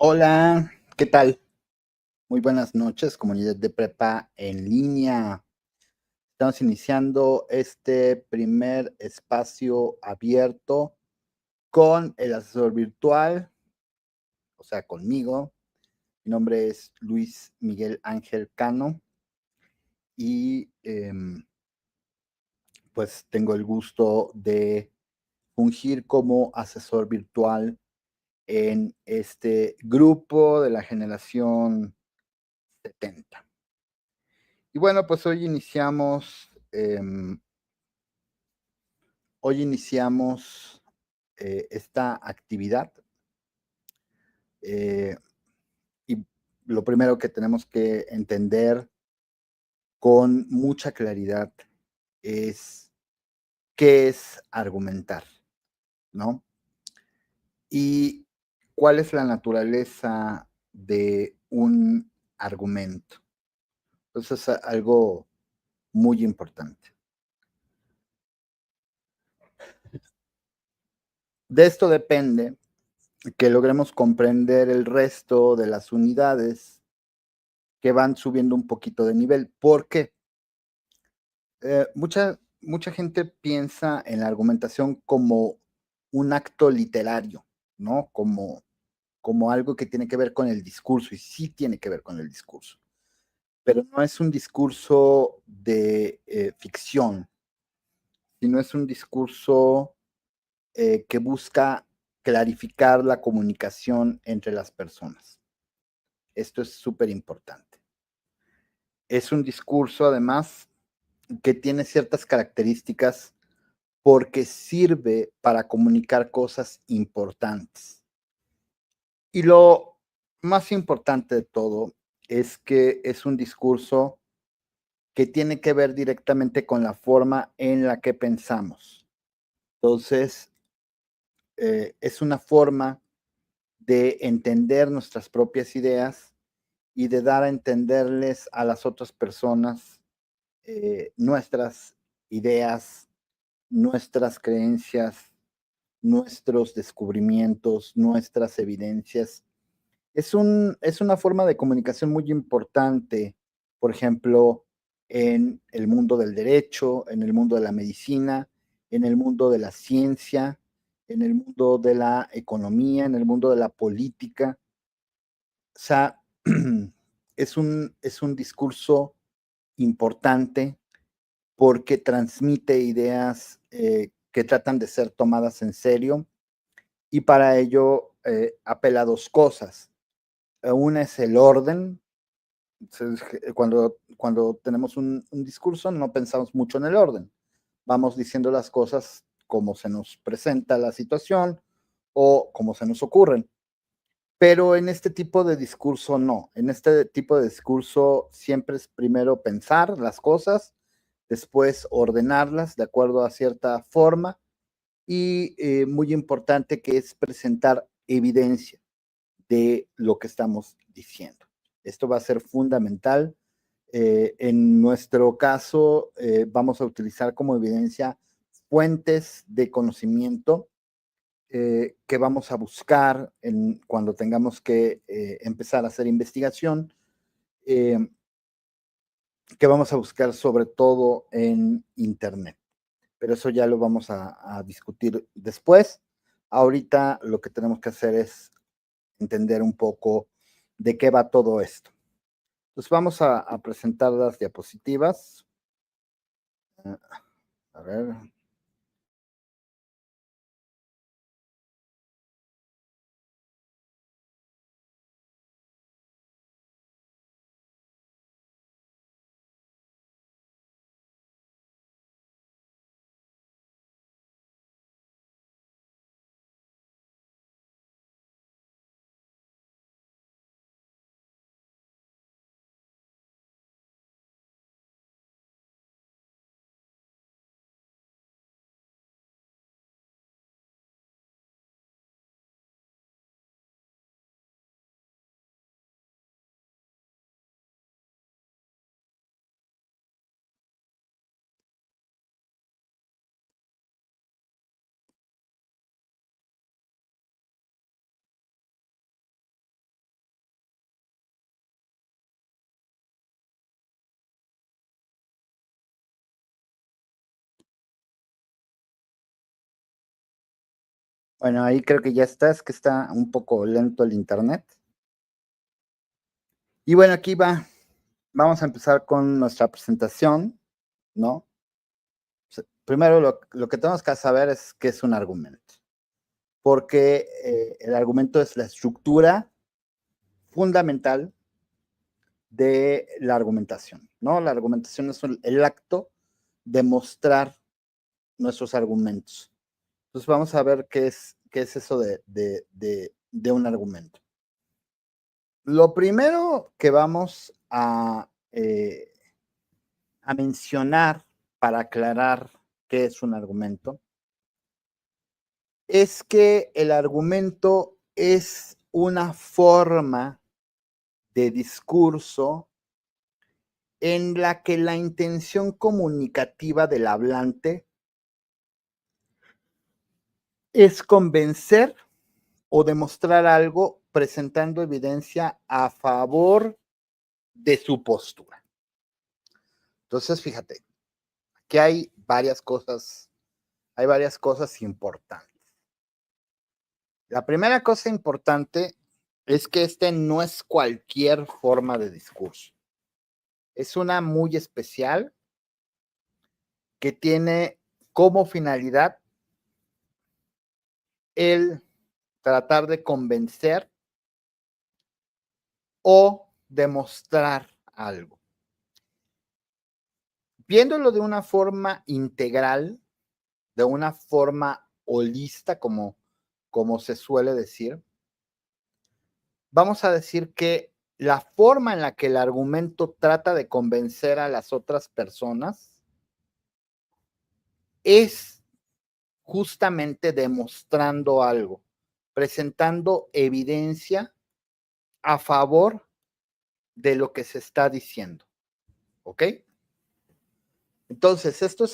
Hola, ¿qué tal? Muy buenas noches, comunidad de prepa en línea. Estamos iniciando este primer espacio abierto con el asesor virtual, o sea, conmigo. Mi nombre es Luis Miguel Ángel Cano y pues tengo el gusto de fungir como asesor virtual en este grupo de la generación 70. Y bueno, pues hoy iniciamos esta actividad, eh, y lo primero que tenemos que entender con mucha claridad es qué es argumentar, ¿no? Y cuál es la naturaleza de un argumento. Eso es algo muy importante. De esto depende que logremos comprender el resto de las unidades que van subiendo un poquito de nivel. ¿Por qué? Mucha gente piensa en la argumentación como un acto literario, ¿no? Como algo que tiene que ver con el discurso, y sí tiene que ver con el discurso, pero no es un discurso de ficción, sino es un discurso que busca clarificar la comunicación entre las personas. Esto es súper importante. Es un discurso, además, que tiene ciertas características porque sirve para comunicar cosas importantes. Y lo más importante de todo es que es un discurso que tiene que ver directamente con la forma en la que pensamos. Entonces, es una forma de entender nuestras propias ideas y de dar a entenderles a las otras personas nuestras ideas, nuestras creencias, nuestros descubrimientos, nuestras evidencias. Es una forma de comunicación muy importante, por ejemplo, en el mundo del derecho, en el mundo de la medicina, en el mundo de la ciencia, en el mundo de la economía, en el mundo de la política. O sea, es un discurso importante porque transmite ideas que tratan de ser tomadas en serio y para ello apela a dos cosas. Una es el orden. Cuando tenemos un discurso no pensamos mucho en el orden. Vamos diciendo las cosas como se nos presenta la situación o como se nos ocurren. Pero en este tipo de discurso no. En este tipo de discurso siempre es primero pensar las cosas, después ordenarlas de acuerdo a cierta forma y muy importante que es presentar evidencia de lo que estamos diciendo. Esto va a ser fundamental. En nuestro caso, vamos a utilizar como evidencia fuentes de conocimiento que vamos a buscar cuando tengamos que empezar a hacer investigación, eh, que vamos a buscar sobre todo en Internet. Pero eso ya lo vamos a discutir después. Ahorita lo que tenemos que hacer es entender un poco de qué va todo esto. Entonces vamos a presentar las diapositivas. A ver. Bueno, ahí creo que ya está, es que está un poco lento el internet. Y bueno, aquí vamos a empezar con nuestra presentación, ¿no? Primero lo que tenemos que saber es qué es un argumento, porque el argumento es la estructura fundamental de la argumentación, ¿no? La argumentación es el acto de mostrar nuestros argumentos. Entonces vamos a ver qué es eso de un argumento. Lo primero que vamos a mencionar para aclarar qué es un argumento es que el argumento es una forma de discurso en la que la intención comunicativa del hablante es convencer o demostrar algo presentando evidencia a favor de su postura. Entonces, fíjate, aquí hay varias cosas importantes. La primera cosa importante es que este no es cualquier forma de discurso. Es una muy especial que tiene como finalidad el tratar de convencer o demostrar algo. Viéndolo de una forma integral, de una forma holista, como se suele decir, vamos a decir que la forma en la que el argumento trata de convencer a las otras personas es justamente demostrando algo, presentando evidencia a favor de lo que se está diciendo. ¿Ok? Entonces, esto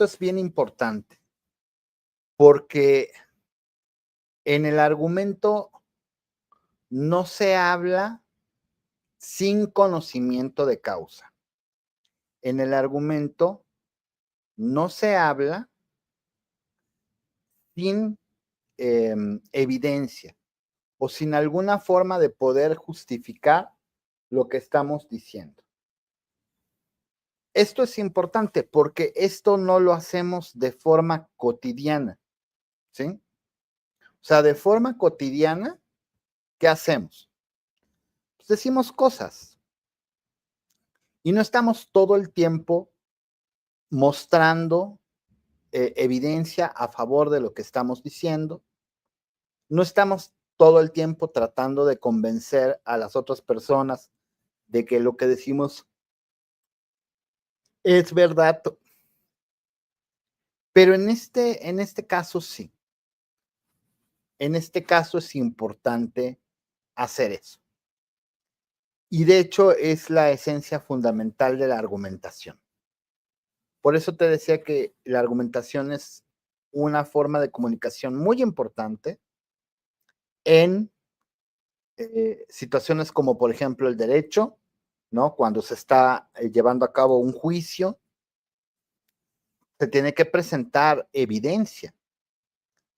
es bien importante porque en el argumento no se habla sin conocimiento de causa. En el argumento no se habla sin evidencia o sin alguna forma de poder justificar lo que estamos diciendo. Esto es importante porque esto no lo hacemos de forma cotidiana, ¿sí? O sea, de forma cotidiana, ¿qué hacemos? Pues decimos cosas y no estamos todo el tiempo mostrando evidencia a favor de lo que estamos diciendo. No estamos todo el tiempo tratando de convencer a las otras personas de que lo que decimos es verdad, pero en este caso sí. En este caso es importante hacer eso. Y de hecho es la esencia fundamental de la argumentación. Por eso te decía que la argumentación es una forma de comunicación muy importante en situaciones como, por ejemplo, el derecho, ¿no? Cuando se está llevando a cabo un juicio, se tiene que presentar evidencia.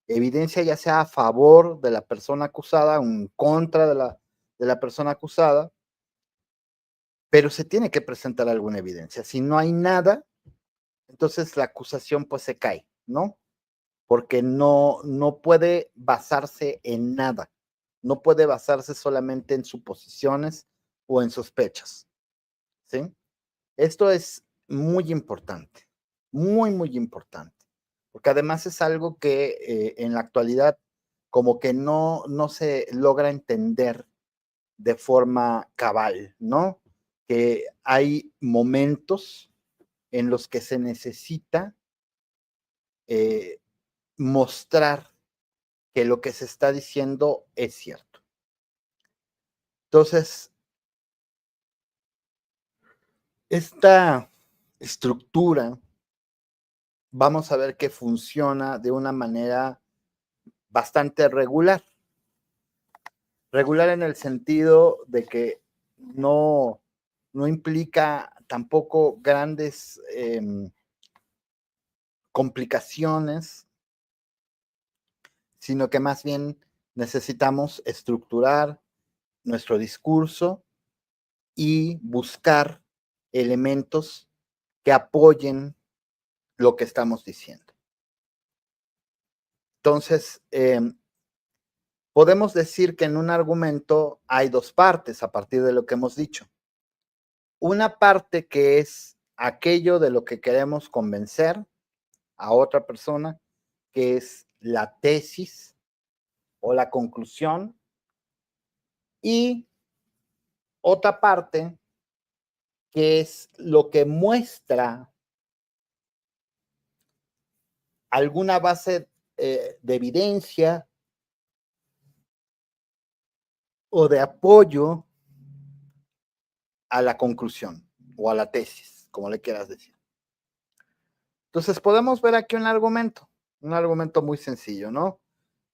Evidencia ya sea a favor de la persona acusada o en contra de la persona acusada, pero se tiene que presentar alguna evidencia. Si no hay nada, entonces la acusación pues se cae, ¿no? Porque no puede basarse en nada, no puede basarse solamente en suposiciones o en sospechas, ¿sí? Esto es muy importante, muy, muy importante, porque además es algo que en la actualidad como que no se logra entender de forma cabal, ¿no? Que hay momentos en los que se necesita eh, mostrar que lo que se está diciendo es cierto. Entonces, esta estructura, vamos a ver que funciona de una manera bastante regular. Regular en el sentido de que no implica tampoco grandes complicaciones, sino que más bien necesitamos estructurar nuestro discurso y buscar elementos que apoyen lo que estamos diciendo. Entonces, podemos decir que en un argumento hay dos partes a partir de lo que hemos dicho. Una parte que es aquello de lo que queremos convencer a otra persona, que es la tesis o la conclusión, y otra parte que es lo que muestra alguna base de evidencia o de apoyo a la conclusión o a la tesis, como le quieras decir. Entonces podemos ver aquí un argumento muy sencillo, ¿no?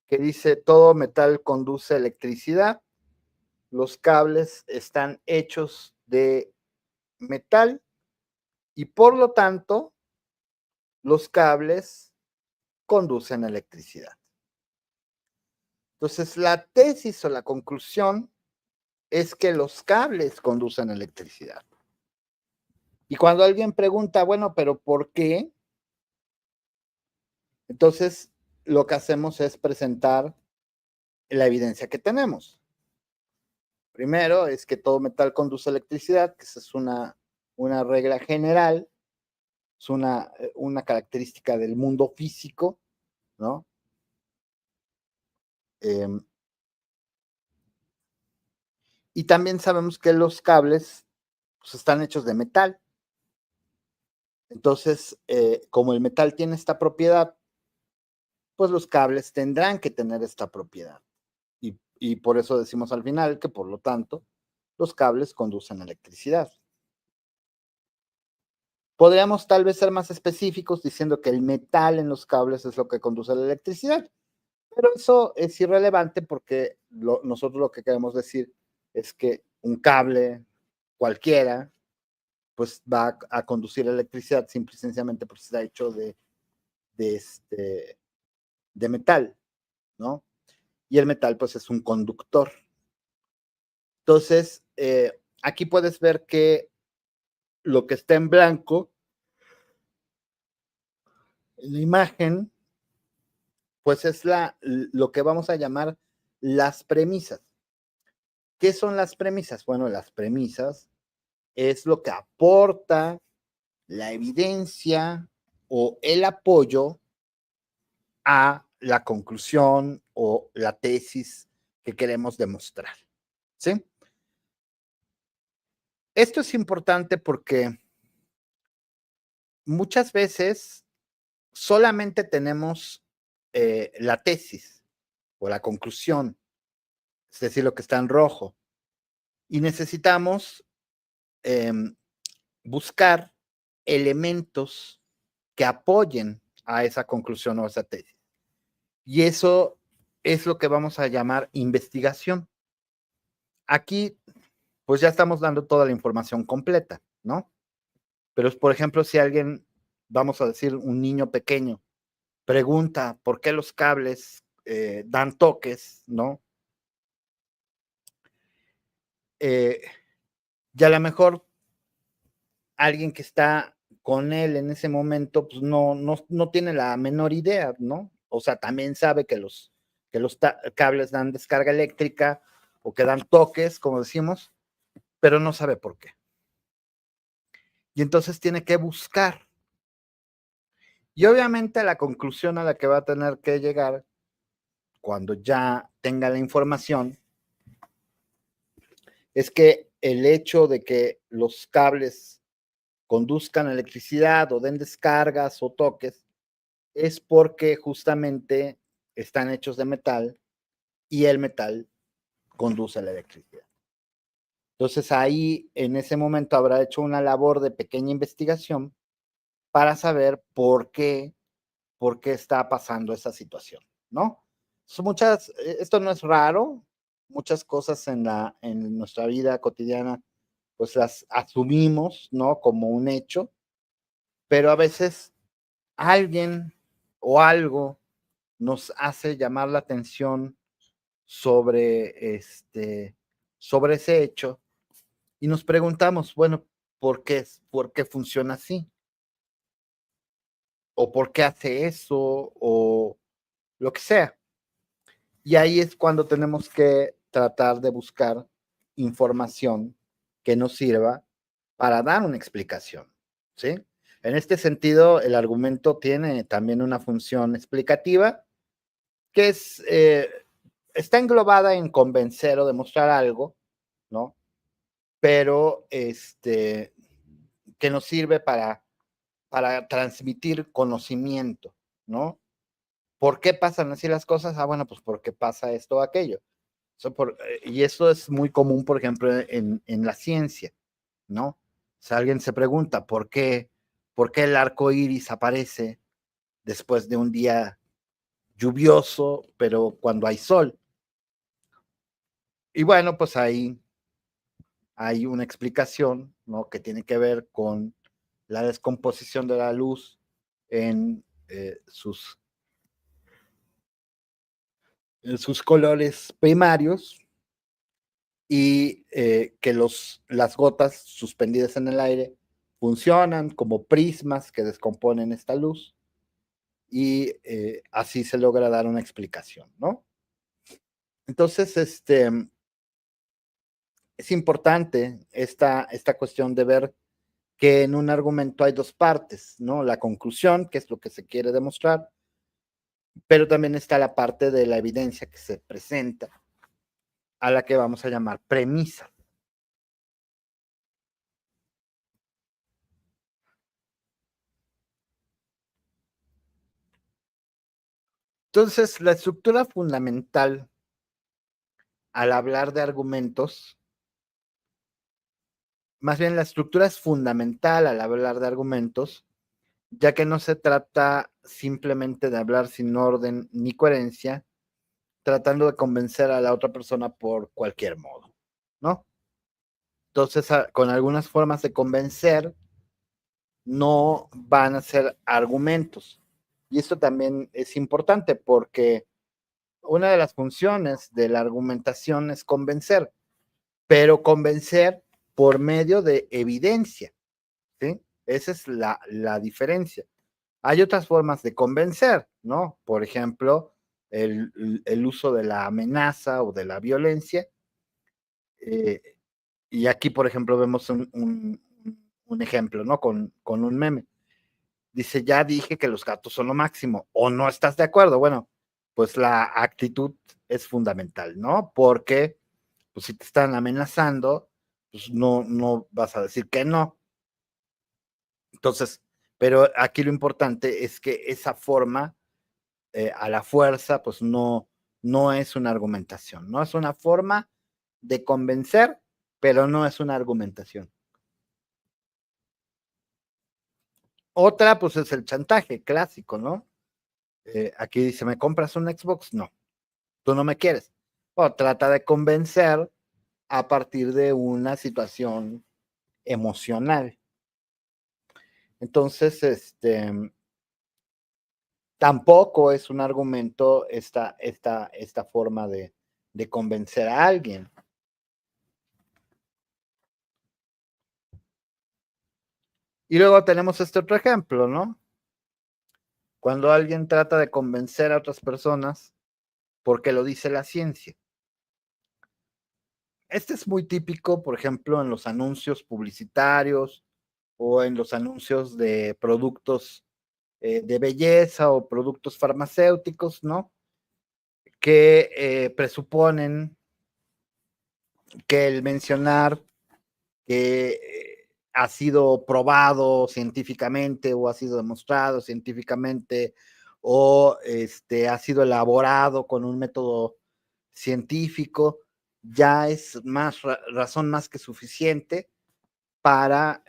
Que dice, todo metal conduce electricidad, los cables están hechos de metal y por lo tanto los cables conducen electricidad. Entonces la tesis o la conclusión es que los cables conducen electricidad. Y cuando alguien pregunta, bueno, pero ¿por qué? Entonces lo que hacemos es presentar la evidencia que tenemos. Primero es que todo metal conduce electricidad, que esa es una regla general, es una característica del mundo físico, ¿no? Y también sabemos que los cables pues, están hechos de metal. Entonces, como el metal tiene esta propiedad, pues los cables tendrán que tener esta propiedad. Y por eso decimos al final que, por lo tanto, los cables conducen electricidad. Podríamos tal vez ser más específicos diciendo que el metal en los cables es lo que conduce la electricidad, pero eso es irrelevante porque nosotros lo que queremos decir es que un cable cualquiera pues va a conducir electricidad simple y sencillamente porque está hecho de metal, ¿no? Y el metal pues es un conductor. Entonces, aquí puedes ver que lo que está en blanco en la imagen, pues es lo que vamos a llamar las premisas. ¿Qué son las premisas? Bueno, las premisas es lo que aporta la evidencia o el apoyo a la conclusión o la tesis que queremos demostrar. ¿Sí? Esto es importante porque muchas veces solamente tenemos la tesis o la conclusión, es decir, lo que está en rojo, y necesitamos buscar elementos que apoyen a esa conclusión o a esa tesis. Y eso es lo que vamos a llamar investigación. Aquí, pues ya estamos dando toda la información completa, ¿no? Pero, por ejemplo, si alguien, vamos a decir, un niño pequeño, pregunta por qué los cables dan toques, ¿no? Y a lo mejor alguien que está con él en ese momento, pues no tiene la menor idea, ¿no? O sea, también sabe que los cables dan descarga eléctrica o que dan toques, como decimos, pero no sabe por qué. Y entonces tiene que buscar. Y obviamente la conclusión a la que va a tener que llegar cuando ya tenga la información es que el hecho de que los cables conduzcan electricidad o den descargas o toques es porque justamente están hechos de metal y el metal conduce la electricidad. Entonces ahí en ese momento habrá hecho una labor de pequeña investigación para saber por qué está pasando esa situación, ¿no? Esto no es raro, muchas cosas en nuestra vida cotidiana pues las asumimos, ¿no? Como un hecho, pero a veces alguien o algo nos hace llamar la atención sobre ese hecho y nos preguntamos, bueno, ¿por qué funciona así? ¿O por qué hace eso? O lo que sea. Y ahí es cuando tenemos que tratar de buscar información que nos sirva para dar una explicación, ¿sí? En este sentido, el argumento tiene también una función explicativa que está englobada en convencer o demostrar algo, ¿no? Pero que nos sirve para transmitir conocimiento, ¿no? ¿Por qué pasan así las cosas? Ah, bueno, pues porque pasa esto o aquello. Y eso es muy común, por ejemplo, en la ciencia, ¿no? O sea, alguien se pregunta, por qué el arco iris aparece después de un día lluvioso, pero cuando hay sol? Y bueno, pues ahí hay una explicación, ¿no? Que tiene que ver con la descomposición de la luz en, en sus colores primarios y que las gotas suspendidas en el aire funcionan como prismas que descomponen esta luz y así se logra dar una explicación, ¿no? Entonces, es importante esta cuestión de ver que en un argumento hay dos partes, ¿no? La conclusión, que es lo que se quiere demostrar, pero también está la parte de la evidencia que se presenta, a la que vamos a llamar premisa. Entonces, la estructura fundamental al hablar de argumentos, más bien la estructura es fundamental al hablar de argumentos, ya que no se trata simplemente de hablar sin orden ni coherencia, tratando de convencer a la otra persona por cualquier modo, ¿no? Entonces, con algunas formas de convencer, no van a ser argumentos. Y esto también es importante porque una de las funciones de la argumentación es convencer, pero convencer por medio de evidencia, ¿sí? Esa es la diferencia. Hay otras formas de convencer, ¿no? Por ejemplo, el uso de la amenaza o de la violencia. Eh, y aquí, por ejemplo, vemos un ejemplo, ¿no? Con un meme. Dice, ya dije que los gatos son lo máximo, o no estás de acuerdo. Bueno, pues la actitud es fundamental, ¿no? Porque pues si te están amenazando, pues no vas a decir que no. Entonces, pero aquí lo importante es que esa forma a la fuerza, pues no es una argumentación, no es una forma de convencer, pero no es una argumentación. Otra, pues es el chantaje clásico, ¿no? Aquí dice, ¿me compras un Xbox? No, tú no me quieres. O trata de convencer a partir de una situación emocional. Entonces, tampoco es un argumento esta forma de convencer a alguien. Y luego tenemos este otro ejemplo, ¿no? Cuando alguien trata de convencer a otras personas porque lo dice la ciencia. Este es muy típico, por ejemplo, en los anuncios publicitarios o en los anuncios de productos de belleza o productos farmacéuticos, ¿no? Que presuponen que el mencionar que ha sido probado científicamente o ha sido demostrado científicamente o ha sido elaborado con un método científico, ya es razón más que suficiente para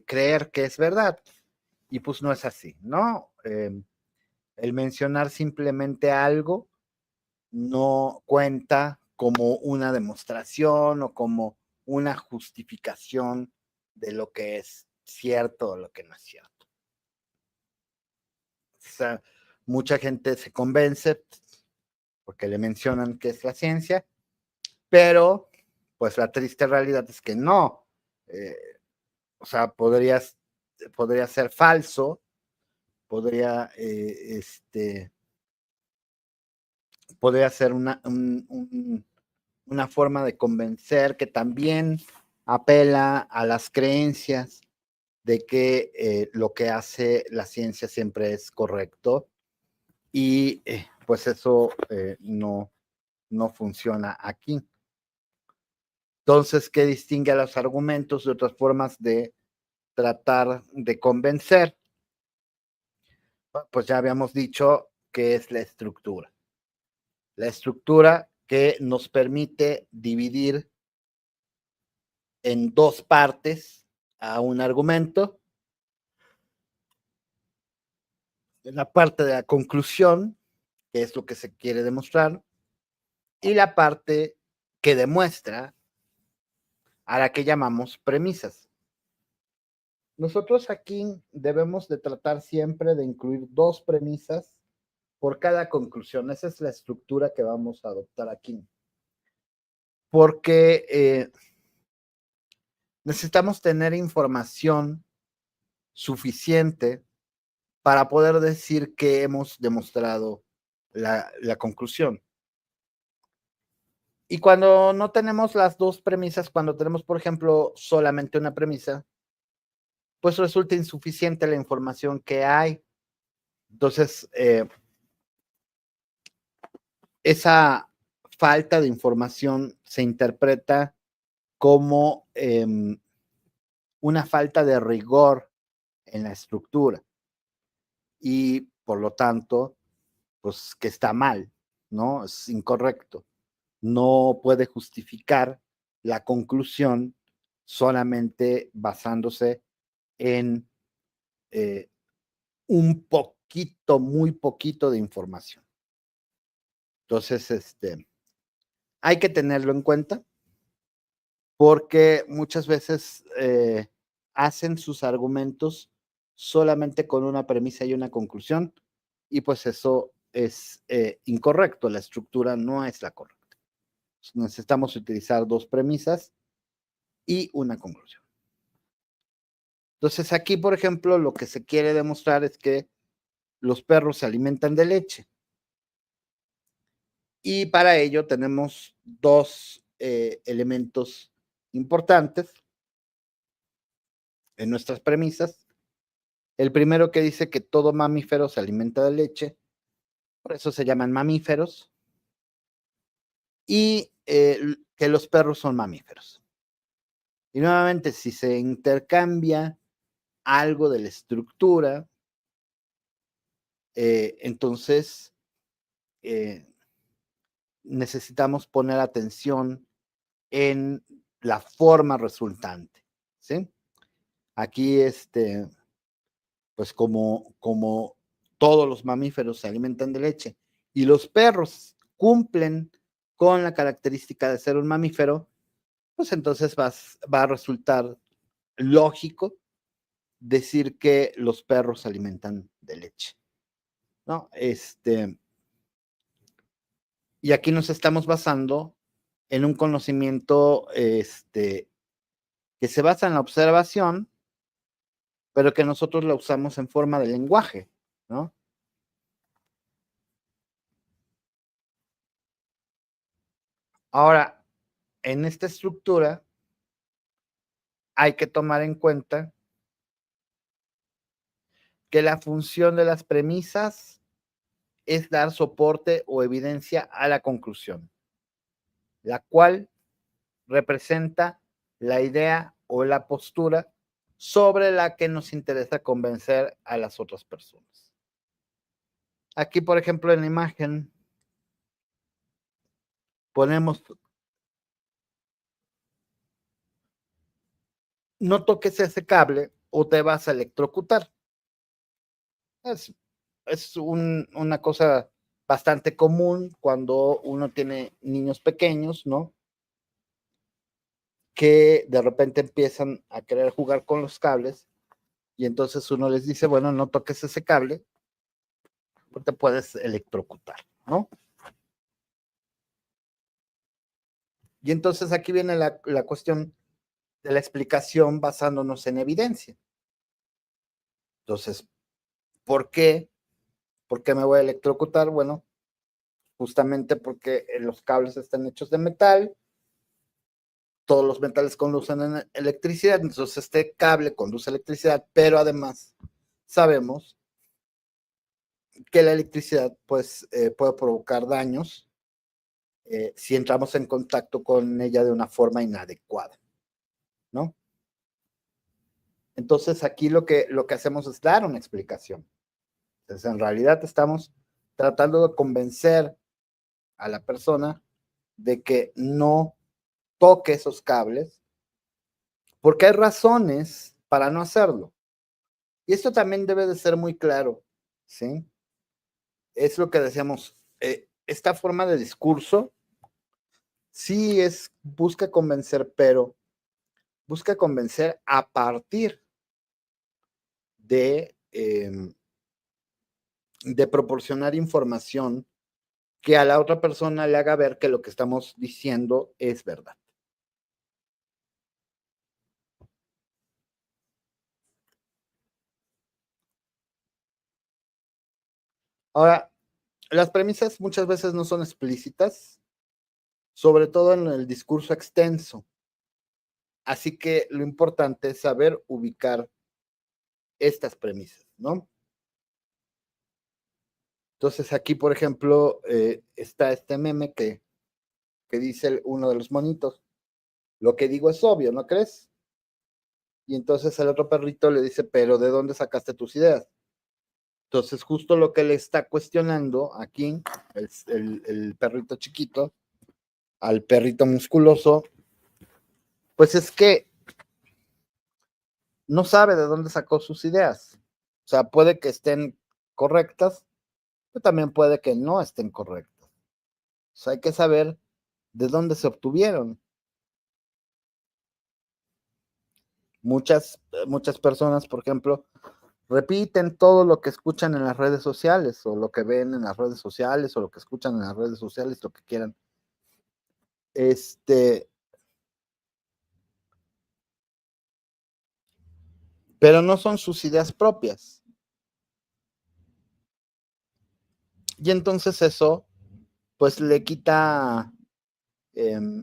creer que es verdad. Y pues no es así, ¿no? El mencionar simplemente algo no cuenta como una demostración o como una justificación de lo que es cierto o lo que no es cierto. O sea, mucha gente se convence porque le mencionan que es la ciencia, pero pues la triste realidad es que no. O sea, podría ser falso, podría ser una forma de convencer que también apela a las creencias de que lo que hace la ciencia siempre es correcto y pues eso no funciona aquí. Entonces, ¿qué distingue a los argumentos de otras formas de tratar de convencer? Pues ya habíamos dicho que es la estructura. La estructura que nos permite dividir en dos partes a un argumento. La parte de la conclusión, que es lo que se quiere demostrar, y la parte que demuestra, a la que llamamos premisas. Nosotros aquí debemos de tratar siempre de incluir dos premisas por cada conclusión. Esa es la estructura que vamos a adoptar aquí. Porque necesitamos tener información suficiente para poder decir que hemos demostrado la conclusión. Y cuando no tenemos las dos premisas, cuando tenemos, por ejemplo, solamente una premisa, pues resulta insuficiente la información que hay. Entonces, esa falta de información se interpreta como una falta de rigor en la estructura y por lo tanto, pues que está mal, ¿no? Es incorrecto. No puede justificar la conclusión solamente basándose en un poquito, muy poquito de información. Entonces, hay que tenerlo en cuenta porque muchas veces hacen sus argumentos solamente con una premisa y una conclusión, y pues eso es incorrecto, la estructura no es la correcta. Necesitamos utilizar dos premisas y una conclusión. Entonces aquí, por ejemplo, lo que se quiere demostrar es que los perros se alimentan de leche. Y para ello tenemos dos elementos importantes en nuestras premisas. El primero que dice que todo mamífero se alimenta de leche, por eso se llaman mamíferos, y que los perros son mamíferos. Y nuevamente, si se intercambia algo de la estructura, entonces necesitamos poner atención en la forma resultante, ¿sí? Aquí, pues como todos los mamíferos se alimentan de leche y los perros cumplen con la característica de ser un mamífero, pues entonces va a resultar lógico decir que los perros se alimentan de leche, ¿no? Y aquí nos estamos basando en un conocimiento, que se basa en la observación, pero que nosotros la usamos en forma de lenguaje, ¿no? Ahora, en esta estructura hay que tomar en cuenta que la función de las premisas es dar soporte o evidencia a la conclusión, la cual representa la idea o la postura sobre la que nos interesa convencer a las otras personas. Aquí, por ejemplo, en la imagen ponemos: no toques ese cable o te vas a electrocutar. Es, una cosa bastante común cuando uno tiene niños pequeños, ¿no? Que de repente empiezan a querer jugar con los cables y entonces uno les dice, bueno, no toques ese cable te puedes electrocutar, ¿no? Y entonces aquí viene la cuestión de la explicación basándonos en evidencia. Entonces, ¿por qué? ¿Por qué me voy a electrocutar? Bueno, justamente porque los cables están hechos de metal, todos los metales conducen electricidad, entonces este cable conduce electricidad, pero además sabemos que la electricidad pues puede provocar daños si entramos en contacto con ella de una forma inadecuada, ¿no? Entonces aquí lo que hacemos es dar una explicación. Entonces en realidad estamos tratando de convencer a la persona de que no toque esos cables, porque hay razones para no hacerlo. Y esto también debe de ser muy claro, ¿sí? Es lo que decíamos, esta forma de discurso sí busca convencer, pero busca convencer a partir de proporcionar información que a la otra persona le haga ver que lo que estamos diciendo es verdad. Ahora, las premisas muchas veces no son explícitas, sobre todo en el discurso extenso. Así que lo importante es saber ubicar estas premisas, ¿no? Entonces aquí, por ejemplo, está este meme que dice uno de los monitos, lo que digo es obvio, ¿no crees? Y entonces el otro perrito le dice, pero ¿de dónde sacaste tus ideas? Entonces justo lo que le está cuestionando aquí, el perrito chiquito, al perrito musculoso, pues es que no sabe de dónde sacó sus ideas. O sea, puede que estén correctas, pero también puede que no estén correctas. O sea, hay que saber de dónde se obtuvieron. Muchas personas, por ejemplo, repiten todo lo que escuchan en las redes sociales, o lo que ven en las redes sociales, o lo que escuchan en las redes sociales, lo que quieran. Pero no son sus ideas propias. Y entonces eso, pues le quita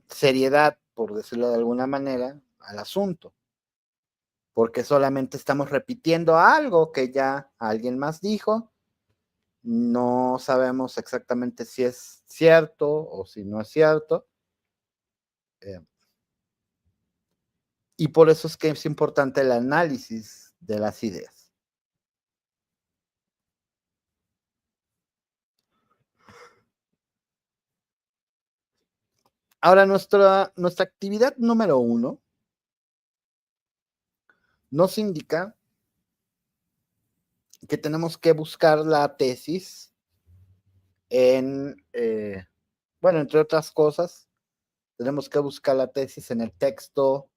seriedad, por decirlo de alguna manera, al asunto, porque solamente estamos repitiendo algo que ya alguien más dijo, no sabemos exactamente si es cierto o si no es cierto, y por eso es que es importante el análisis de las ideas. Ahora, nuestra actividad número 1 nos indica que tenemos que buscar la tesis bueno, entre otras cosas, tenemos que buscar la tesis en el texto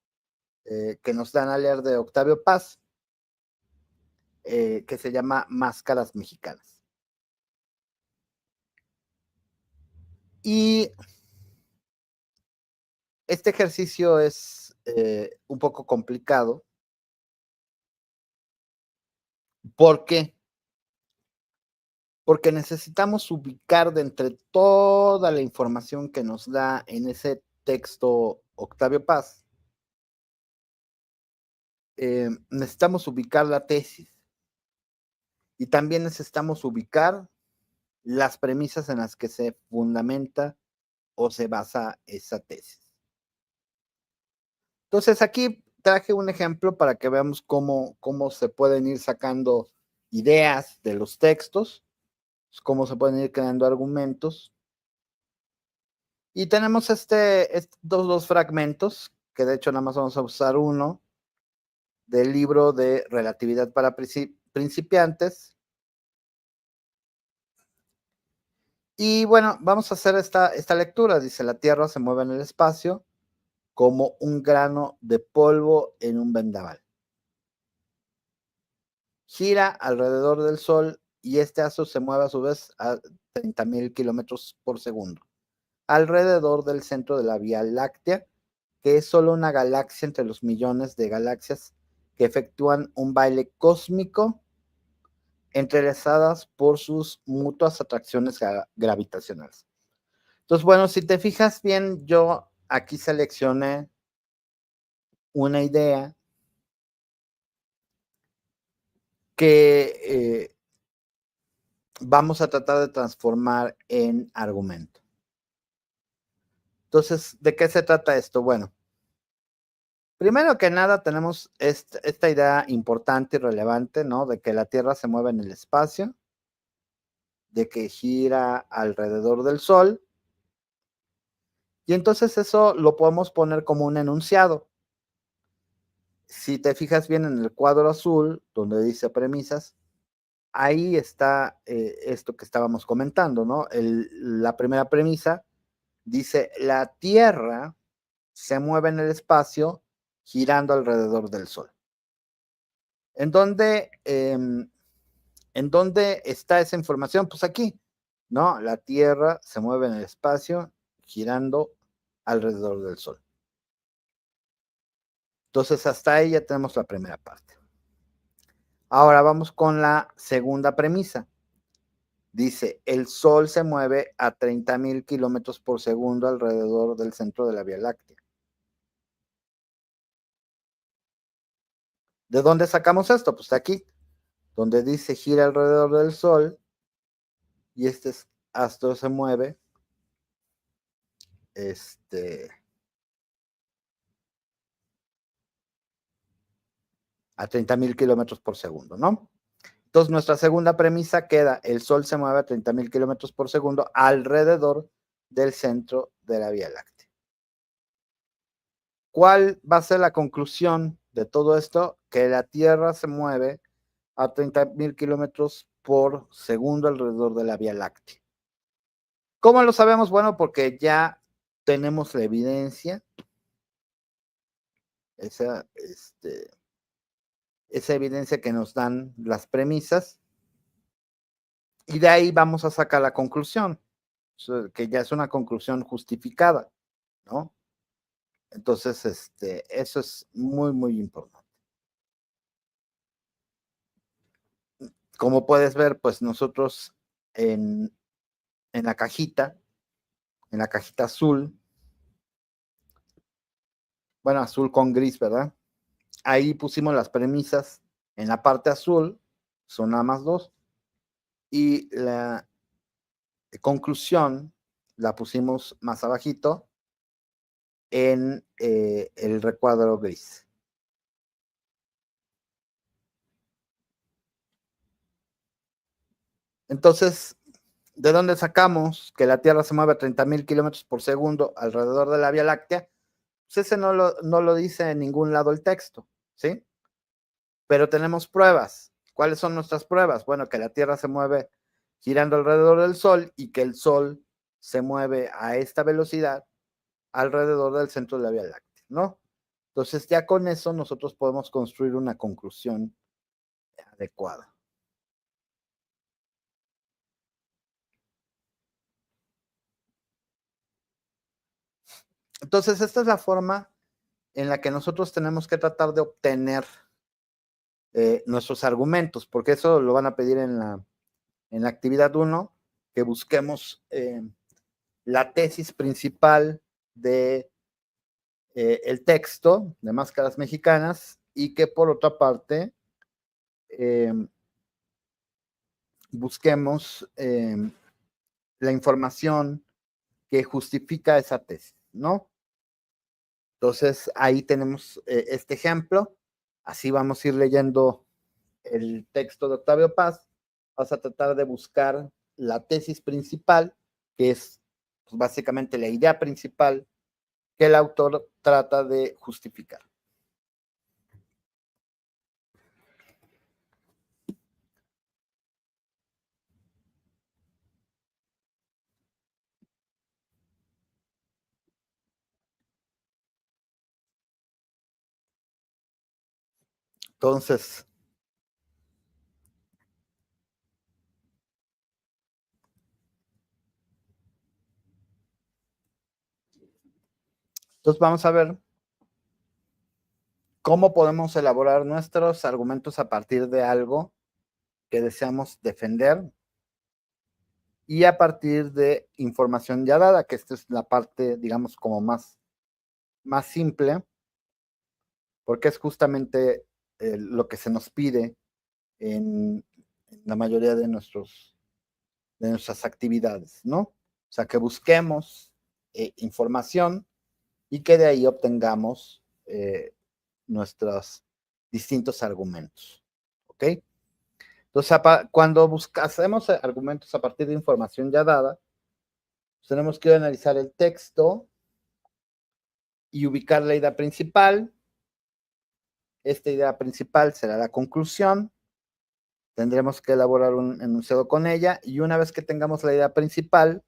que nos dan a leer de Octavio Paz, que se llama Máscaras Mexicanas. Y este ejercicio es un poco complicado. ¿Por qué? Porque necesitamos ubicar de entre toda la información que nos da en ese texto Octavio Paz, necesitamos ubicar la tesis y también necesitamos ubicar las premisas en las que se fundamenta o se basa esa tesis. Entonces aquí traje un ejemplo para que veamos cómo se pueden ir sacando ideas de los textos, cómo se pueden ir creando argumentos. Y tenemos estos dos fragmentos, que de hecho nada más vamos a usar uno, del libro de Relatividad para principiantes. Y bueno, vamos a hacer esta lectura. Dice, la Tierra se mueve en el espacio como un grano de polvo en un vendaval. Gira alrededor del Sol y este astro se mueve a su vez a 30.000 kilómetros por segundo, alrededor del centro de la Vía Láctea, que es solo una galaxia entre los millones de galaxias que efectúan un baile cósmico entrelazadas por sus mutuas atracciones gravitacionales. Entonces, bueno, si te fijas bien, yo aquí seleccioné una idea que vamos a tratar de transformar en argumento. Entonces, ¿de qué se trata esto? Bueno, primero que nada tenemos esta idea importante y relevante, ¿no? De que la Tierra se mueve en el espacio, de que gira alrededor del Sol, y entonces eso lo podemos poner como un enunciado. Si te fijas bien en el cuadro azul, donde dice premisas, ahí está esto que estábamos comentando, ¿no? La primera premisa dice, la Tierra se mueve en el espacio girando alrededor del Sol. ¿En dónde está esa información? Pues aquí, ¿no? La Tierra se mueve en el espacio girando alrededor del Sol. Entonces, hasta ahí ya tenemos la primera parte. Ahora vamos con la segunda premisa. Dice, el Sol se mueve a 30.000 kilómetros por segundo alrededor del centro de la Vía Láctea. ¿De dónde sacamos esto? Pues de aquí, donde dice gira alrededor del Sol y este astro se mueve a 30.000 kilómetros por segundo, ¿no? Entonces, nuestra segunda premisa queda, el Sol se mueve a 30.000 kilómetros por segundo alrededor del centro de la Vía Láctea. ¿Cuál va a ser la conclusión de todo esto? Que la Tierra se mueve a 30.000 kilómetros por segundo alrededor de la Vía Láctea. ¿Cómo lo sabemos? Bueno, porque ya tenemos la evidencia, esa evidencia que nos dan las premisas, y de ahí vamos a sacar la conclusión, que ya es una conclusión justificada, ¿no? Entonces, eso es muy, muy importante. Como puedes ver, pues nosotros en, en la cajita azul, bueno, azul con gris, ¿verdad? Ahí pusimos las premisas en la parte azul, son nada más dos, y la conclusión la pusimos más abajito en el recuadro gris. Entonces, ¿de dónde sacamos que la Tierra se mueve a 30.000 kilómetros por segundo alrededor de la Vía Láctea? Pues ese no lo dice en ningún lado el texto, ¿sí? Pero tenemos pruebas. ¿Cuáles son nuestras pruebas? Bueno, que la Tierra se mueve girando alrededor del Sol y que el Sol se mueve a esta velocidad alrededor del centro de la Vía Láctea, ¿no? Entonces, ya con eso nosotros podemos construir una conclusión adecuada. Entonces, esta es la forma en la que nosotros tenemos que tratar de obtener nuestros argumentos, porque eso lo van a pedir en la actividad 1, que busquemos la tesis principal de el texto de Máscaras Mexicanas y que por otra parte busquemos la información que justifica esa tesis, ¿no? Entonces ahí tenemos este ejemplo, así vamos a ir leyendo el texto de Octavio Paz, vas a tratar de buscar la tesis principal, que es pues, básicamente la idea principal que el autor trata de justificar. Entonces, Entonces vamos a ver cómo podemos elaborar nuestros argumentos a partir de algo que deseamos defender y a partir de información ya dada, que esta es la parte, digamos, como más simple, porque es justamente lo que se nos pide en la mayoría de nuestras actividades, ¿no? O sea, que busquemos información y que de ahí obtengamos nuestros distintos argumentos, ¿ok? Entonces, cuando hacemos argumentos a partir de información ya dada, pues tenemos que analizar el texto y ubicar la idea principal. Esta idea principal será la conclusión. Tendremos que elaborar un enunciado con ella y una vez que tengamos la idea principal,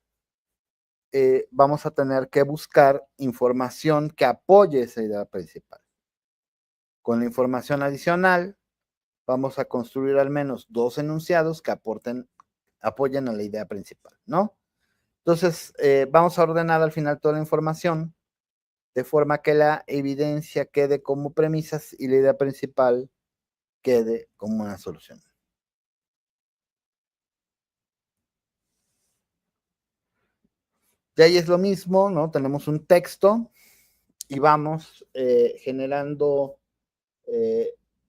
vamos a tener que buscar información que apoye esa idea principal. Con la información adicional, vamos a construir al menos 2 enunciados que apoyen a la idea principal, ¿no? Entonces, vamos a ordenar al final toda la información de forma que la evidencia quede como premisas y la idea principal quede como una solución. De ahí es lo mismo, ¿no? Tenemos un texto y vamos generando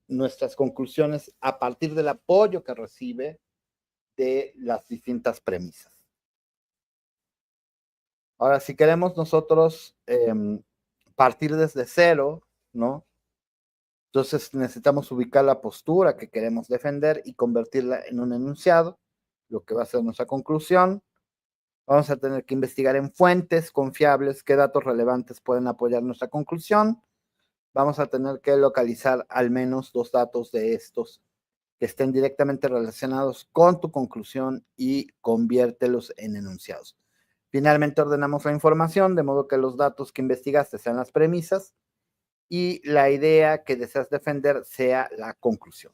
nuestras conclusiones a partir del apoyo que recibe de las distintas premisas. Ahora, si queremos nosotros partir desde cero, ¿no? Entonces necesitamos ubicar la postura que queremos defender y convertirla en un enunciado, lo que va a ser nuestra conclusión. Vamos a tener que investigar en fuentes confiables qué datos relevantes pueden apoyar nuestra conclusión. Vamos a tener que localizar al menos 2 datos de estos que estén directamente relacionados con tu conclusión y conviértelos en enunciados. Finalmente ordenamos la información de modo que los datos que investigaste sean las premisas y la idea que deseas defender sea la conclusión.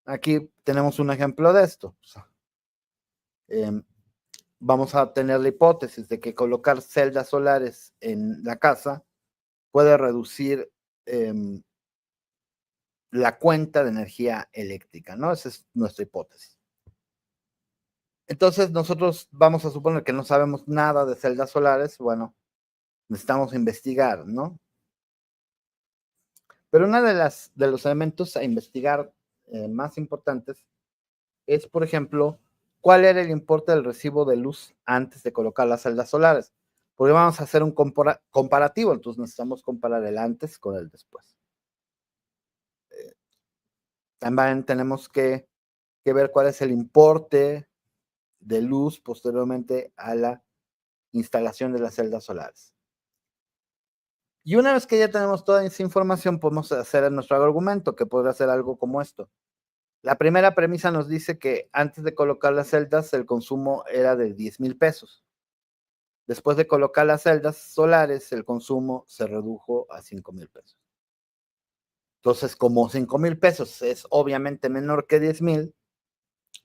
Aquí tenemos un ejemplo de esto. Vamos a tener la hipótesis de que colocar celdas solares en la casa puede reducir la cuenta de energía eléctrica, ¿no? Esa es nuestra hipótesis. Entonces, nosotros vamos a suponer que no sabemos nada de celdas solares, bueno, necesitamos investigar, ¿no? Pero uno de los elementos a investigar más importantes es, por ejemplo, cuál era el importe del recibo de luz antes de colocar las celdas solares. Porque vamos a hacer un comparativo, entonces necesitamos comparar el antes con el después. También tenemos que ver cuál es el importe de luz posteriormente a la instalación de las celdas solares. Y una vez que ya tenemos toda esa información, podemos hacer nuestro argumento, que podría ser algo como esto. La primera premisa nos dice que antes de colocar las celdas, el consumo era de 10,000 pesos. Después de colocar las celdas solares, el consumo se redujo a 5,000 pesos. Entonces, como 5,000 pesos es obviamente menor que 10,000,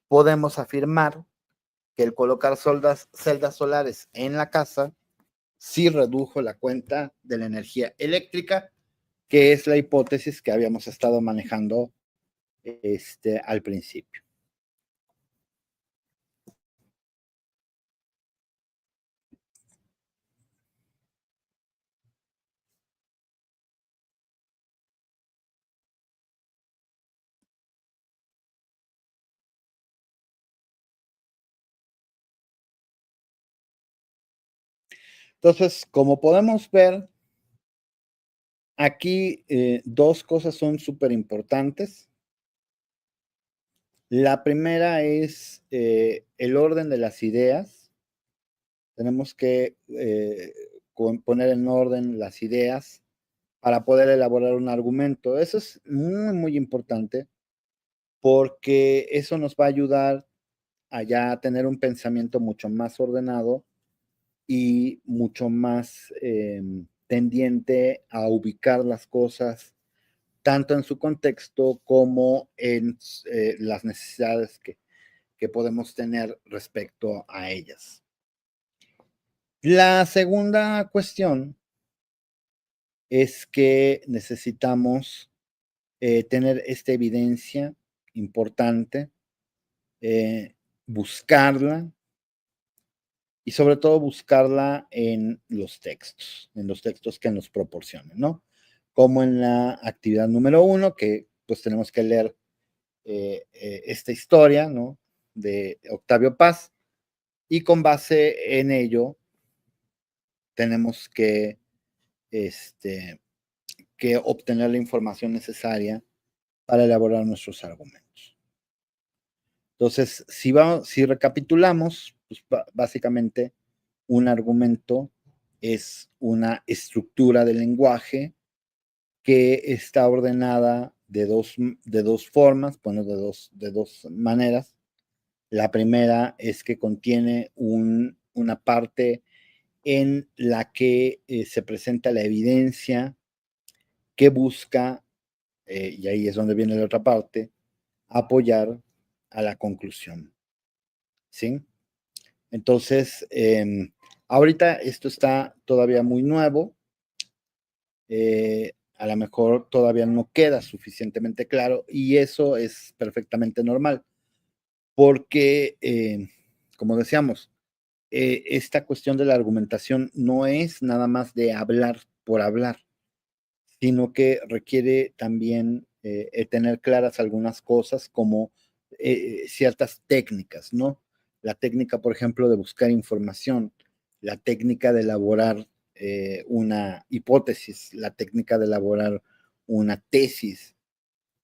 podemos afirmar que el colocar celdas solares en la casa sí redujo la cuenta de la energía eléctrica, que es la hipótesis que habíamos estado manejando al principio. Entonces, como podemos ver, aquí 2 cosas son súper importantes. La primera es el orden de las ideas. Tenemos que poner en orden las ideas para poder elaborar un argumento. Eso es muy, muy importante porque eso nos va a ayudar a ya tener un pensamiento mucho más ordenado y mucho más tendiente a ubicar las cosas tanto en su contexto como en las necesidades que podemos tener respecto a ellas. La segunda cuestión es que necesitamos tener esta evidencia importante, buscarla y sobre todo buscarla en los textos que nos proporcionen, ¿no? Como en la actividad número 1, que pues tenemos que leer esta historia, ¿no? De Octavio Paz, y con base en ello tenemos este, que obtener la información necesaria para elaborar nuestros argumentos. Entonces, si recapitulamos, pues básicamente un argumento es una estructura del lenguaje que está ordenada de dos formas, bueno, de dos maneras. La primera es que contiene una parte en la que se presenta la evidencia que busca, y ahí es donde viene la otra parte, apoyar a la conclusión, ¿sí? Entonces, ahorita esto está todavía muy nuevo, a lo mejor todavía no queda suficientemente claro y eso es perfectamente normal, porque, como decíamos, esta cuestión de la argumentación no es nada más de hablar por hablar, sino que requiere también tener claras algunas cosas como ciertas técnicas, ¿no? La técnica, por ejemplo, de buscar información, la técnica de elaborar una hipótesis, la técnica de elaborar una tesis.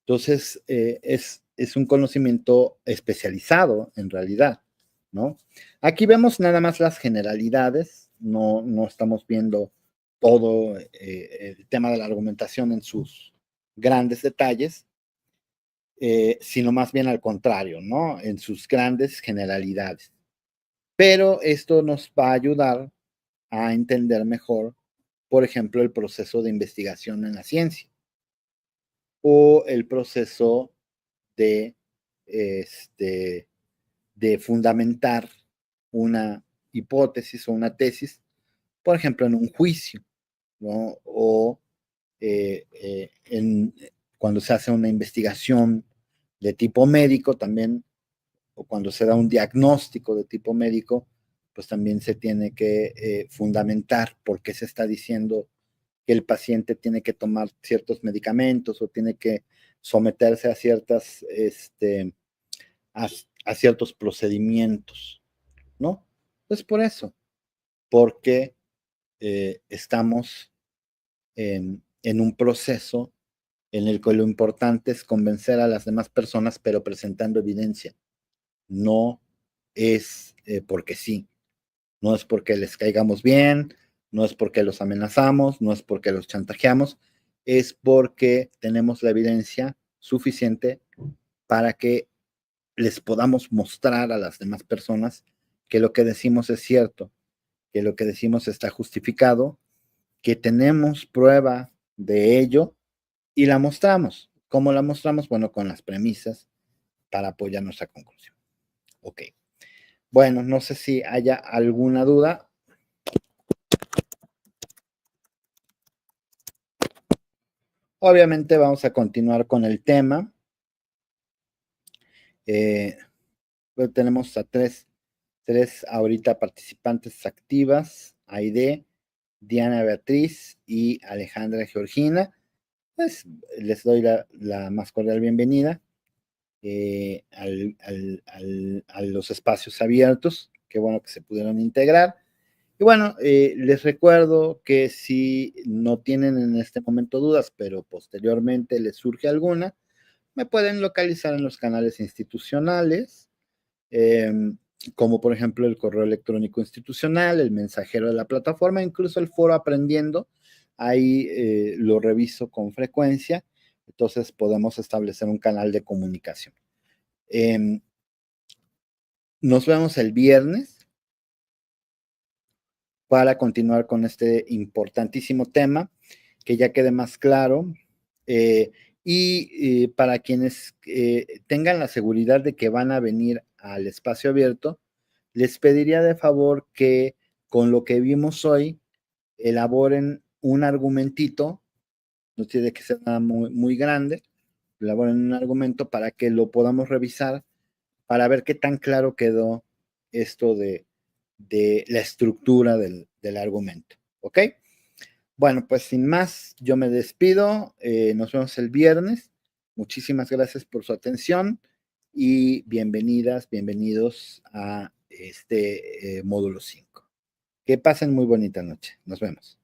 Entonces, es un conocimiento especializado en realidad, ¿no? Aquí vemos nada más las generalidades, no estamos viendo todo el tema de la argumentación en sus grandes detalles, sino más bien al contrario, ¿no? En sus grandes generalidades. Pero esto nos va a ayudar a entender mejor, por ejemplo, el proceso de investigación en la ciencia o el proceso de, este, de fundamentar una hipótesis o una tesis, por ejemplo, en un juicio, ¿no? O cuando se hace una investigación de tipo médico también, o cuando se da un diagnóstico de tipo médico, pues también se tiene que fundamentar por qué se está diciendo que el paciente tiene que tomar ciertos medicamentos o tiene que someterse a a ciertos procedimientos, ¿no? Pues por eso, porque estamos en un proceso en el que lo importante es convencer a las demás personas, pero presentando evidencia. No es porque sí, no es porque les caigamos bien, no es porque los amenazamos, no es porque los chantajeamos, es porque tenemos la evidencia suficiente para que les podamos mostrar a las demás personas que lo que decimos es cierto, que lo que decimos está justificado, que tenemos prueba de ello y la mostramos. ¿Cómo la mostramos? Bueno, con las premisas para apoyar nuestra conclusión. Ok. Bueno, no sé si haya alguna duda. Obviamente vamos a continuar con el tema. Pues tenemos a tres ahorita participantes activas, Aide, Diana Beatriz y Alejandra Georgina. Pues les doy la más cordial bienvenida a los espacios abiertos. Qué bueno que se pudieron integrar. Y bueno, les recuerdo que si no tienen en este momento dudas, pero posteriormente les surge alguna, me pueden localizar en los canales institucionales, eh, como por ejemplo el correo electrónico institucional, el mensajero de la plataforma, incluso el foro Aprendiendo. Ahí lo reviso con frecuencia, entonces podemos establecer un canal de comunicación. Nos vemos el viernes para continuar con este importantísimo tema, que ya quede más claro. Para quienes tengan la seguridad de que van a venir al espacio abierto, les pediría de favor que con lo que vimos hoy, elaboren un argumentito, no tiene que ser nada muy, muy grande, elaboren un argumento para que lo podamos revisar, para ver qué tan claro quedó esto de la estructura del argumento, ¿ok? Bueno, pues sin más, yo me despido, nos vemos el viernes, muchísimas gracias por su atención y bienvenidas, bienvenidos a este módulo 5. Que pasen muy bonita noche, nos vemos.